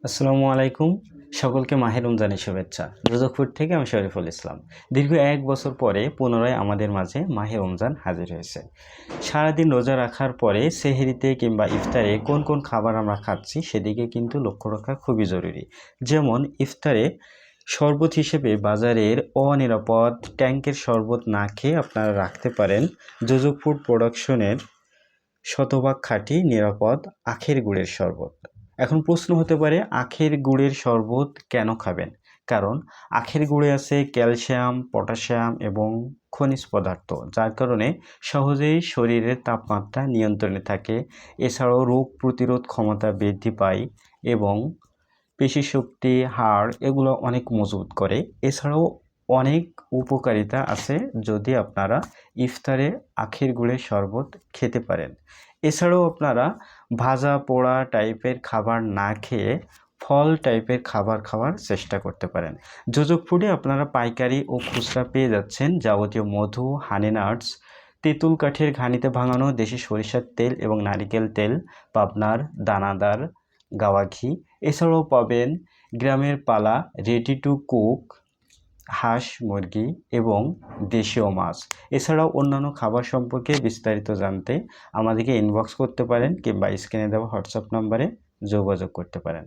আসসালামু আলাইকুম। সকলকে মাহে রমজানের শুভেচ্ছা। রোজাকপুর থেকে আমি শরীফুল ইসলাম। দীর্ঘ ১ বছর পরে পুনরায় আমাদের মাঝে মাহে রমজান হাজির হয়েছে। সারাদিন রোজা রাখার পরে সেহরিতে কিংবা ইফতারে কোন কোন খাবার আমরা খাচ্ছি সেদিকে কিন্তু লক্ষ্য রাখা খুবই জরুরি। যেমন ইফতারে শরবত হিসেবে বাজারের অনিরাপদ ট্যাঙ্কের শরবত না খেয়ে আপনারা রাখতে পারেন যোজক ফুড প্রোডাকশনের শতভাগ খাঁটি নিরাপদ আখের গুড়ের শরবত। এখন প্রশ্ন হতে পারে আখের গুড়ের শরবত কেন খাবেন? কারণ আখের গুড়ে আছে ক্যালসিয়াম, পটাশিয়াম এবং খনিজ পদার্থ, যার কারণে সহজেই শরীরের তাপমাত্রা নিয়ন্ত্রণে থাকে। এছাড়াও রোগ প্রতিরোধ ক্ষমতা বৃদ্ধি পায় এবং পেশিশক্তি, হাড় এগুলো অনেক মজবুত করে। এছাড়াও অনেক উপকারিতা আছে যদি আপনারা ইফতারে আখের গুড়ের শরবত খেতে পারেন। এছাড়াও আপনারা ভাজা পোড়া টাইপের খাবার না খেয়ে ফল টাইপের খাবার খাওয়ার চেষ্টা করতে পারেন। যোজক ফুডে আপনারা পাইকারি ও খুচরা পেয়ে যাচ্ছেন যাবতীয় মধু, হানি নাটস, তেঁতুল কাঠের ঘানিতে ভাঙানো দেশি সরিষার তেল এবং নারিকেল তেল, পাবনার দানাদার গাওয়া ঘি। এছাড়াও পাবেন গ্রামের পালা রেডি টু কুক হাঁস, মুরগি এবং দেশীয় মাছ। এছাড়াও অন্যান্য খাবার সম্পর্কে বিস্তারিত জানতে আমাদেরকে ইনবক্স করতে পারেন কিংবা স্ক্রিনে দেওয়া হোয়াটসঅ্যাপ নম্বরে যোগাযোগ করতে পারেন।